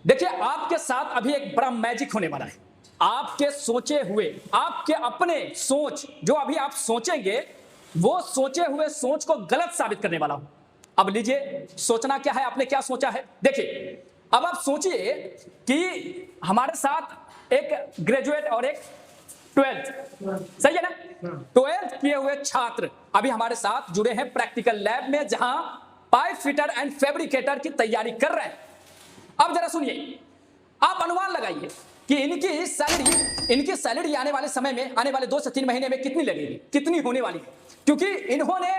देखिए, आपके साथ अभी एक बड़ा मैजिक होने वाला है। आपके सोचे हुए, आपके अपने सोच जो अभी आप सोचेंगे, वो सोचे हुए सोच को गलत साबित करने वाला हूं। अब लीजिए, सोचना क्या है, आपने क्या सोचा है। देखिए, अब आप सोचिए कि हमारे साथ एक ग्रेजुएट और एक 12th, सही है ना, 12th किए हुए छात्र अभी हमारे साथ जुड़े हैं प्रैक्टिकल लैब में, जहां पाइप फिटर एंड फैब्रिकेटर की तैयारी कर रहे हैं। अब जरा सुनिए, आप अनुमान लगाइए कि इनकी सैलरी आने वाले समय में, आने वाले 2 से 3 महीने में कितनी लगेगी, कितनी होने वाली है। क्योंकि इन्होंने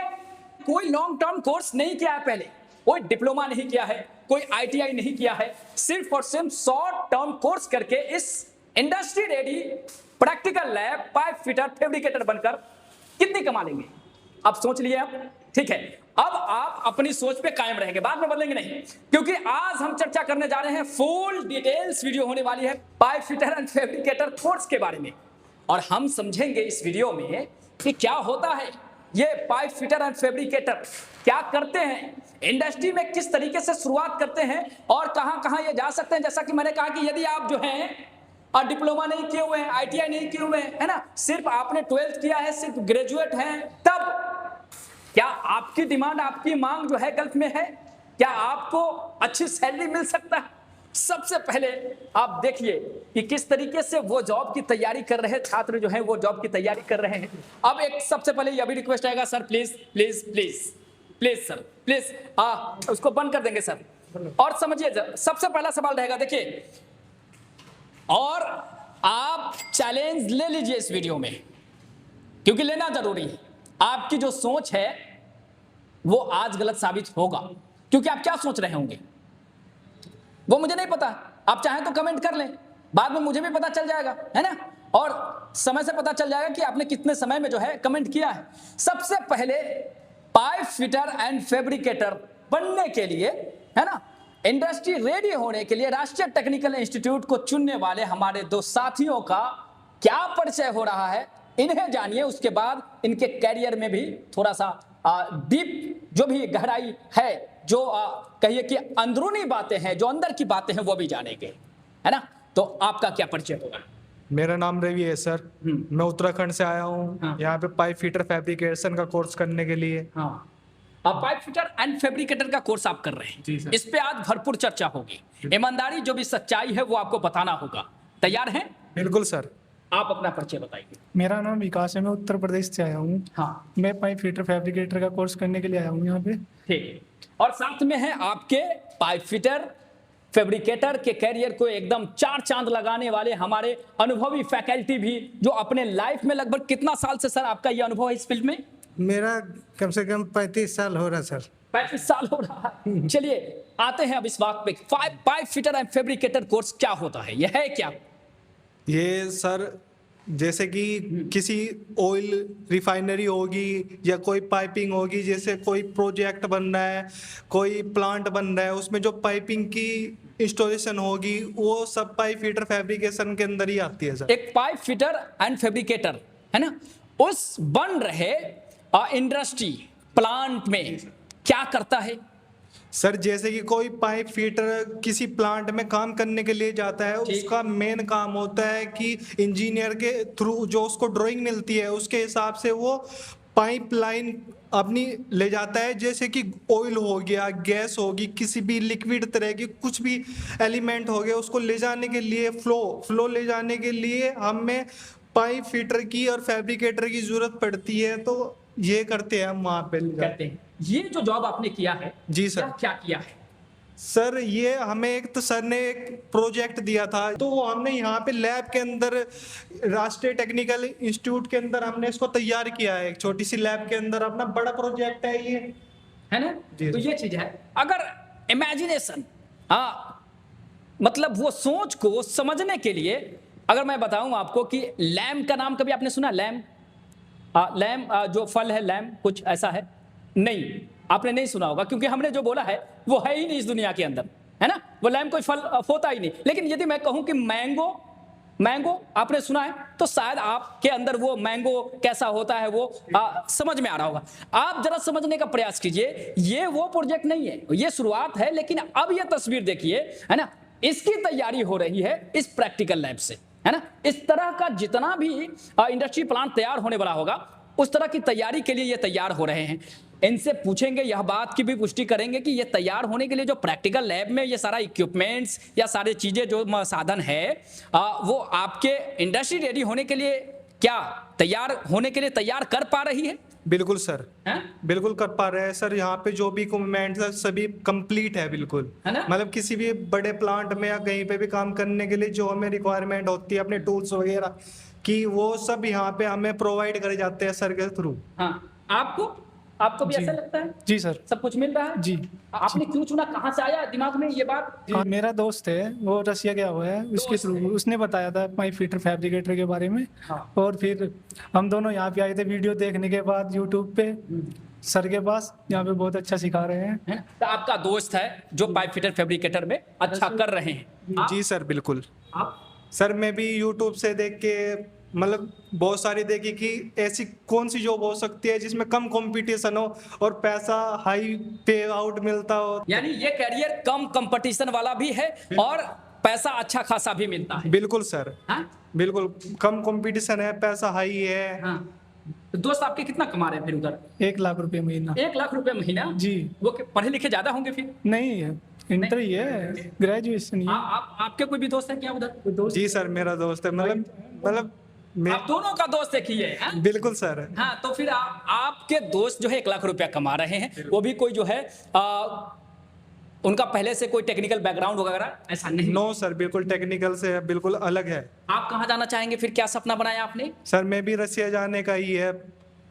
कोई लॉन्ग टर्म कोर्स नहीं किया है, पहले कोई डिप्लोमा नहीं किया है, कोई ITI नहीं किया है, सिर्फ और सिर्फ शॉर्ट टर्म कोर्स करके इस industry ready practical lab pipe fitter fabricator बनकर कितनी कमा लेंगे। अब सोच लिए आप, ठीक है। अब आप अपनी सोच पे कायम रहेंगे, बाद में बदलेंगे नहीं, क्योंकि आज हम चर्चा करने जा रहे हैं, फुल डिटेल्स वीडियो होने वाली है pipe fitter and fabricator course के बारे में। और हम समझेंगे इस वीडियो में कि क्या होता है ये पाइप फिटर एंड फैब्रिकेटर, क्या करते हैं, इंडस्ट्री में किस तरीके से शुरुआत करते हैं और कहां कहां ये जा सकते हैं। जैसा कि मैंने कहा कि यदि आप जो हैं और डिप्लोमा नहीं किए हुए हैं, ITI नहीं किए हुए हैं, है ना, सिर्फ आपने 12th किया है, सिर्फ ग्रेजुएट हैं, तब क्या आपकी डिमांड, आपकी मांग जो है गल्फ में है, क्या आपको अच्छी सैलरी मिल सकता है। सबसे पहले आप देखिए कि किस तरीके से वो जॉब की तैयारी कर रहे छात्र जो हैं, वो जॉब की तैयारी कर रहे हैं। अब एक सबसे पहले यह भी रिक्वेस्ट आएगा, sir please please please please sir please, उसको बंद कर देंगे सर। और समझिए, सबसे पहला सवाल रहेगा, देखिए, और आप चैलेंज ले लीजिए इस वीडियो में, क्योंकि लेना जरूरी है। आपकी जो सोच है वो आज गलत साबित होगा, क्योंकि आप क्या सोच रहे होंगे वो मुझे नहीं पता। आप चाहें तो कमेंट कर लें, बाद में मुझे भी पता चल जाएगा, है ना, और समय से पता चल जाएगा कि आपने कितने समय में जो है कमेंट किया है। सबसे पहले पाइप फिटर एंड फैब्रिकेटर बनने के लिए, है ना, इंडस्ट्री रेडी होने के लिए राष्ट्रीय टेक्निकल इंस्टीट्यूट को चुनने वाले हमारे 2 साथियों का क्या परिचय हो रहा है, इन्हें जानिए। उसके बाद इनके कैरियर में भी थोड़ा सा डीप जो भी गहराई है, जो कहिए कि अंदरूनी बातें हैं, जो अंदर की बातें हैं, वो भी जानेंगे, है ना। तो आपका क्या परिचय होगा। मेरा नाम रवि है सर। मैं उत्तराखंड से आया हूँ। हाँ। यहाँ पे पाइप फिटर फैब्रिकेशन का कोर्स करने के लिए। हाँ, अब पाइप फिटर एंड फैब्रिकेटर का कोर्स आप कर रहे हैं। जी सर। इस पे आज भरपूर चर्चा होगी, ईमानदारी जो भी सच्चाई है वो आपको बताना होगा। तैयार हैं? बिल्कुल सर। आप अपना परिचय बताइए। मेरा नाम विकास है, मैं उत्तर प्रदेश से आया हूँ। हाँ, मैं पाइप फिटर फैब्रिकेटर का कोर्स करने के लिए आया हूँ यहाँ पे। ठीक है। और साथ में है आपके पाइप फिटर फैब्रिकेटर के कैरियर को एकदम 4 चांद लगाने वाले हमारे अनुभवी फैकल्टी भी, जो अपने लाइफ में लगभग कितना साल से सर आपका ये अनुभव है इस फील्ड में। मेरा कम से कम 35 साल हो रहा सर। 35 साल हो रहा है। चलिए आते हैं अब इस बात पे, pipe fitter and fabricator course क्या होता है, यह है क्या। ये सर जैसे कि किसी ऑयल रिफाइनरी होगी या कोई पाइपिंग होगी, जैसे कोई प्रोजेक्ट बन रहा है, कोई प्लांट बन रहा है, उसमें जो पाइपिंग की इंस्टॉलेशन होगी वो सब पाइप फिटर फैब्रिकेशन के अंदर ही आती है सर। एक पाइप फिटर एंड फैब्रिकेटर, है ना, उस बन रहे इंडस्ट्री प्लांट में क्या करता है सर। जैसे कि कोई पाइप फिटर किसी प्लांट में काम करने के लिए जाता है, उसका मेन काम होता है कि इंजीनियर के थ्रू जो उसको ड्राइंग मिलती है उसके हिसाब से वो पाइपलाइन अपनी ले जाता है। जैसे कि ऑयल हो गया, गैस होगी, किसी भी लिक्विड तरह की कुछ भी एलिमेंट हो गया, उसको ले जाने के लिए फ्लो ले जाने के लिए हमें पाइप फिटर की और फैब्रिकेटर की जरूरत पड़ती है। तो ये करते हैं हम वहाँ पे कहते हैं। ये जो जॉब आपने किया है, जी सर। क्या किया है सर? ये हमें एक तो सर ने एक प्रोजेक्ट दिया था, तो वो हमने यहाँ पे लैब के अंदर राष्ट्रीय टेक्निकल इंस्टीट्यूट के अंदर हमने इसको तैयार किया है। एक छोटी सी लैब के अंदर अपना बड़ा प्रोजेक्ट है ये, है ना। तो ये चीज है, अगर इमेजिनेशन, मतलब वो सोच को समझने के लिए अगर मैं बताऊं आपको कि लैम का नाम कभी आपने सुना, लैम, लैम जो फल है, लैम कुछ ऐसा है, नहीं आपने नहीं सुना होगा, क्योंकि हमने जो बोला है वो है ही नहीं इस दुनिया के अंदर, है ना। वो लैम कोई फल होता ही नहीं। लेकिन यदि मैं कहूं कि मैंगो आपने सुना है, तो शायद आपके अंदर वो मैंगो कैसा होता है वो समझ में आ रहा होगा। आप जरा समझने का प्रयास कीजिए, ये वो प्रोजेक्ट नहीं है, ये शुरुआत है। लेकिन अब ये तस्वीर देखिए, है ना, इसकी तैयारी हो रही है इस प्रैक्टिकल लैब से, है ना। इस तरह का जितना भी इंडस्ट्री प्लांट तैयार होने वाला होगा उस तरह की तैयारी के लिए ये तैयार हो रहे हैं। इनसे पूछेंगे, यह बात की भी पुष्टि करेंगे कि ये तैयार होने के लिए जो प्रैक्टिकल लैब में ये सारा इक्विपमेंट्स या सारी चीजें जो साधन है वो आपके इंडस्ट्री रेडी होने के लिए क्या तैयार होने के लिए तैयार कर पा रही है। बिल्कुल सर, हैं? बिल्कुल कर पा रहे हैं सर। यहाँ पे जो भी इक्विपमेंट है सभी कंप्लीट है बिल्कुल, है ना? मतलब किसी भी बड़े प्लांट में या कहीं पे भी काम करने के लिए जो हमें रिक्वायरमेंट होती है अपने टूल्स वगैरह की, वो सब यहाँ पे हमें प्रोवाइड करे जाते हैं सर के थ्रू। हाँ, आपको भी जी। ऐसा लगता है जी सर। सब कुछ मिल रहा है। जी। आपने क्यों चुना, कहाँ से आया दिमाग में ये बात। जी, मेरा दोस्त है वो रसिया गया हुआ है, उसके दोस्त थ्रू उसने बताया था पाइप फिटर फैब्रिकेटर के बारे में। हाँ। और फिर हम दोनों यहाँ पे आए थे वीडियो देखने के बाद यूट्यूब पे सर के पास, यहाँ पे बहुत अच्छा सिखा रहे हैं। है? तो आपका दोस्त है जो पाइप फिटर फैब्रिकेटर में अच्छा कर रहे हैं। जी सर बिल्कुल। आप सर मैं भी यूट्यूब से देख के मतलब बहुत सारी देखी कि ऐसी कौन सी जॉब हो सकती है जिसमें कम कंपटीशन हो और पैसा हाई पे आउट मिलता हो। यानी ये कैरियर कम कंपटीशन वाला भी है और पैसा अच्छा खासा भी मिलता है। बिल्कुल सर, हाँ? बिल्कुल कम कंपटीशन है, पैसा हाई है। हाँ। तो दोस्त आपके कितना कमा रहे हैं फिर उधर। 1 लाख रुपए महीना। 1 लाख रुपए महीना। जी। वो पढ़े लिखे ज्यादा होंगे फिर। नहीं है, इंटर ही है, ग्रेजुएशन ही है। आपके कोई भी दोस्त है क्या उधर। जी सर मेरा दोस्त है, मतलब आप दोनों का दोस्त एक ही है। हाँ? बिल्कुल सर। हाँ, तो फिर आपके दोस्त जो है 1 लाख रुपया कमा रहे हैं, वो भी कोई जो है उनका पहले से कोई टेक्निकल बैकग्राउंड वगैरह ऐसा नहीं। नो सर, बिल्कुल टेक्निकल से बिल्कुल अलग है। आप कहाँ जाना चाहेंगे फिर, क्या सपना बनाया आपने। सर मैं भी रसिया जाने का ही है,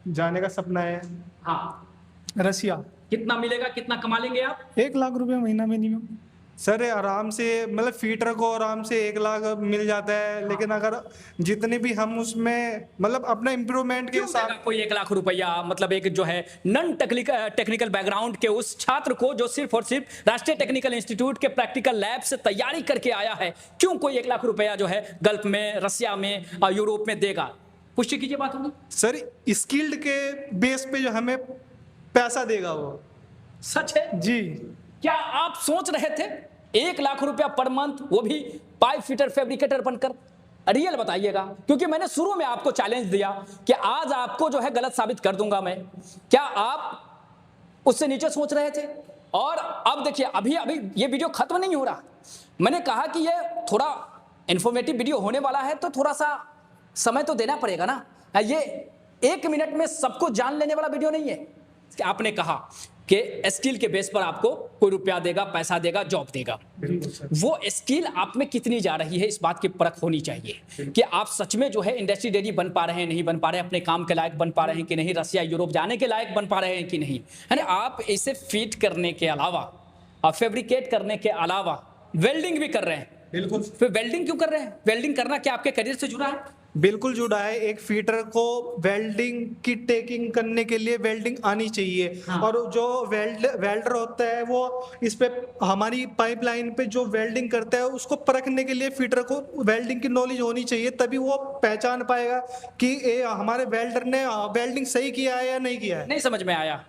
जाने का सपना है। हाँ, रसिया। कितना मिलेगा, कितना कमा लेंगे आप। 1 लाख रुपए महीना मिनिमम। सर आराम से, मतलब फीटर को आराम से 1 लाख मिल जाता है, लेकिन अगर जितने भी हम उसमें मतलब अपना इम्प्रूवमेंट के क्यों हिसाब। देगा कोई 1 लाख रुपया, मतलब एक जो है नॉन टेक्निकल बैकग्राउंड के उस छात्र को जो सिर्फ और सिर्फ राष्ट्रीय टेक्निकल इंस्टीट्यूट के प्रैक्टिकल लैब से तैयारी करके आया है, क्यों कोई 1 लाख रुपया जो है गल्फ में, रसिया में, यूरोप में देगा। पुष्टि कीजिए बात होगी। सर स्किल्ड के बेस पे जो हमें पैसा देगा वो। सच है जी। क्या आप सोच रहे थे 1 लाख रुपया पर मंथ, वो भी पाइप फिटर फैब्रिकेटर बनकर। रियल बताइएगा, क्योंकि मैंने शुरू में आपको चैलेंज दिया कि आज आपको जो है गलत साबित कर दूंगा मैं। क्या आप उससे नीचे सोच रहे थे। और अब देखिए, अभी ये वीडियो खत्म नहीं हो रहा। मैंने कहा कि ये थोड़ा इंफॉर्मेटिव वीडियो होने वाला है, तो थोड़ा सा समय तो देना पड़ेगा ना। ये 1 मिनट में सब कुछ जान लेने वाला वीडियो नहीं है। आपने कहा कि स्किल के बेस पर आपको कोई रुपया देगा, पैसा देगा, जॉब देगा। वो स्किल आप में कितनी जा रही है, इस बात की परख होनी चाहिए कि आप सच में जो है इंडस्ट्री रेडी बन पा रहे हैं, नहीं बन पा रहे हैं, अपने काम के लायक बन पा रहे हैं कि नहीं, रसिया यूरोप जाने के लायक बन पा रहे हैं कि नहीं, है ना। आप इसे फिट करने के अलावा, आप फैब्रिकेट करने के अलावा वेल्डिंग भी कर रहे हैं। बिल्कुल। फिर वेल्डिंग क्यों कर रहे हैं। वेल्डिंग करना क्या आपके करियर से जुड़ा है। बिल्कुल जुड़ा है। एक फीटर को वेल्डिंग की टेकिंग करने के लिए वेल्डिंग आनी चाहिए। हाँ। और जो वेल्डर होता है वो इस पे हमारी पाइपलाइन पे जो वेल्डिंग करता है उसको परखने के लिए फीटर को वेल्डिंग की नॉलेज होनी चाहिए, तभी वो पहचान पाएगा कि हमारे वेल्डर ने वेल्डिंग सही किया है या नहीं किया है। नहीं समझ में आया,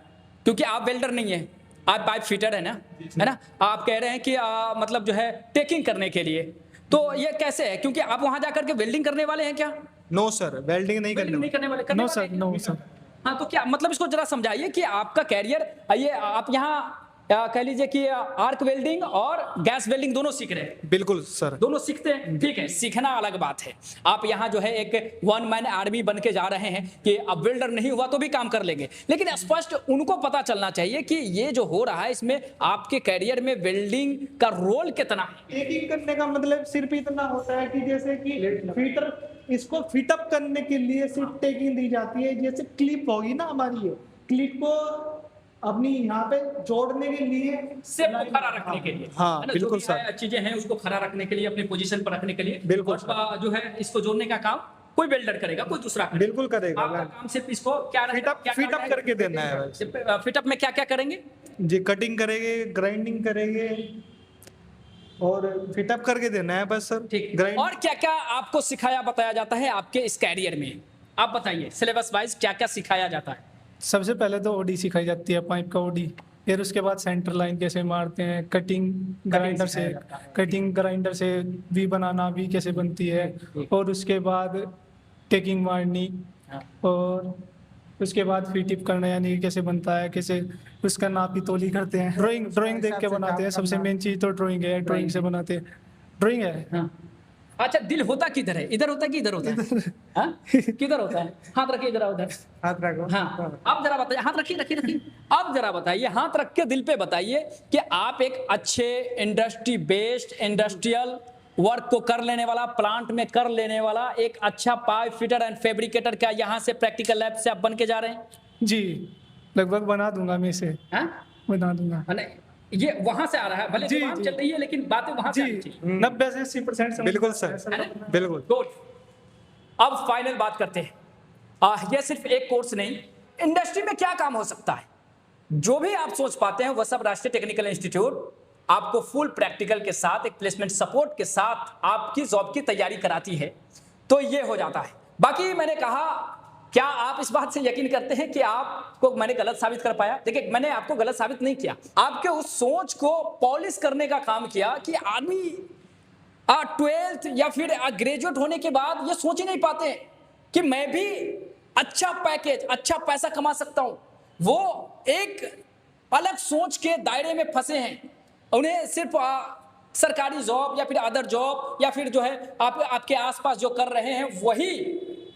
क्योंकि आप वेल्डर नहीं है, आप पाइप फिटर है ना। आप कह रहे हैं कि मतलब जो है टेकिंग करने के लिए, तो ये कैसे है, क्योंकि आप वहां जाकर के वेल्डिंग करने वाले हैं क्या। नो सर, वेल्डिंग नहीं वेल्डिंग नहीं करने वाले। No sir, no sir. हाँ, तो क्या मतलब, इसको जरा समझाइए कि आपका कैरियर, ये आप यहाँ कह लीजिए कि आर्क वेल्डिंग और गैस वेल्डिंग दोनों सीख रहे हैं। बिल्कुल सर। दोनों सीखते हैं, ठीक है, सीखना अलग बात है। आप यहाँ जो है एक 1 मैन आर्मी बन के जा रहे हैं कि अब वेल्डर नहीं हुआ तो भी काम कर लेंगे, लेकिन स्पष्ट उनको पता चलना चाहिए कि ये जो हो रहा है इसमें आपके कैरियर में वेल्डिंग का रोल कितना है। टेकिंग करने का मतलब सिर्फ इतना होता है कि जैसे कि फीटर इसको फिटअप करने के लिए सिर्फ टेकिंग दी जाती है। जैसे क्लिप होगी ना हमारी, ये क्लिप को अपनी यहाँ पे जोड़ने के लिए, सेप को खड़ा रखने के लिए, हाँ, है ना, बिल्कुल जो भी सर। चीजें हैं उसको खड़ा रखने के लिए, अपनी पोजीशन पर रखने के लिए, बिल्कुल और जो है इसको जोड़ने का काम कोई वेल्डर करेगा, कोई दूसरा करेगा। बिल्कुल करेगा। आपका काम सिर्फ इसको क्या फिटअप करके देना है। फिटअप में क्या क्या करेंगे जी, कटिंग करेंगे, ग्राइंडिंग करेंगे और फिटअप करके देना है बस सर। ठीक। ग्राइंड और क्या क्या आपको सिखाया बताया जाता है आपके इस कैरियर में, आप बताइए सिलेबस वाइज क्या क्या सिखाया जाता है। सबसे पहले तो ओडी सिखाई जाती है, पाइप का ओडी। फिर उसके बाद सेंटर लाइन कैसे मारते हैं, सिखाया जाता है। कटिंग ग्राइंडर से वी बनाना, वी कैसे बनती है, और उसके बाद टेकिंग मारनी, हाँ। और उसके बाद फी टिप करना, यानी कैसे बनता है, कैसे उसका नापी तोली करते हैं। ड्राइंग देख के बनाते हैं, सबसे मेन चीज तो ड्राइंग है, ड्राइंग से बनाते हैं। ड्राइंग है। हाँ। अच्छा, दिल होता किधर है? इधर होता है कि इधर होता है? हाँ? किधर होता है? हाथ रखिए जरा उधर। हाथ रखो। हाँ, अब जरा बताइए, हाथ रखिए। अब जरा बताइए, हाथ रख के दिल पे बताइए कि आप एक अच्छे इंडस्ट्री बेस्ड इंडस्ट्रियल वर्क को कर लेने वाला, प्लांट में कर लेने वाला एक अच्छा पाइप फिटर एंड फैब्रिकेटर, क्या यहाँ से प्रैक्टिकल लैब से आप बन के जा रहे हैं? जी, लगभग बना दूंगा मैं इसे, हाँ? बना दूंगा। नहीं, ये वहां से आ रहा है, भले जी, जुबान जी। चल रही है लेकिन बातें वहां से जी, आनी चाहिए। 90 से 80% बिल्कुल सर, है ना? बिल्कुल। गुड। अब फाइनल बात करते हैं। ये सिर्फ एक कोर्स नहीं, इंडस्ट्री में क्या काम हो सकता है, जो भी आप सोच पाते हैं वह सब राष्ट्रीय टेक्निकल इंस्टीट्यूट आपको फुल प्रैक्टिकल के साथ, एक प्लेसमेंट सपोर्ट के साथ आपकी जॉब की तैयारी कराती है, तो ये हो जाता है। बाकी मैंने कहा, क्या आप इस बात से यकीन करते हैं कि आपको मैंने गलत साबित कर पाया? देखिए, मैंने आपको गलत साबित नहीं किया, आपके उस सोच को पॉलिश करने का काम किया कि आदमी 12th या फिर ग्रेजुएट होने के बाद ये सोच ही नहीं पाते कि मैं भी अच्छा पैकेज, अच्छा पैसा कमा सकता हूं। वो एक अलग सोच के दायरे में फंसे हैं, उन्हें सिर्फ सरकारी जॉब या फिर अदर जॉब या फिर जो है आपके आसपास जो कर रहे हैं वही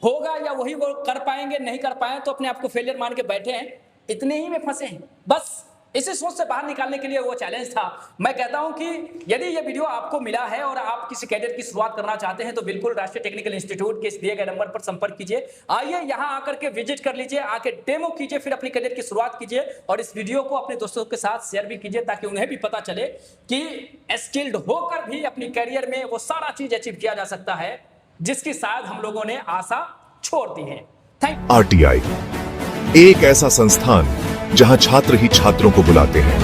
होगा या वही वो कर पाएंगे, नहीं कर पाए तो अपने आप को फेलियर मान के बैठे हैं, इतने ही में फंसे हैं। बस इसी सोच से बाहर निकालने के लिए वो चैलेंज था। मैं कहता हूं कि यदि ये वीडियो आपको मिला है और आप किसी कैरियर की शुरुआत करना चाहते हैं तो बिल्कुल राष्ट्रीय टेक्निकल इंस्टीट्यूट के इस दिए गए नंबर पर संपर्क कीजिए। आइए यहां आकर के विजिट कर लीजिए, आके डेमो कीजिए, फिर अपनी कैरियर की शुरुआत कीजिए और इस वीडियो को अपने दोस्तों के साथ शेयर भी कीजिए ताकि उन्हें भी पता चले कि स्किल्ड होकर भी अपनी कैरियर में वो सारा चीज अचीव किया जा सकता है जिसकी शायद हम लोगों ने आशा छोड़ दी है। थैंक RTI, एक ऐसा संस्थान जहां छात्र ही छात्रों को बुलाते हैं।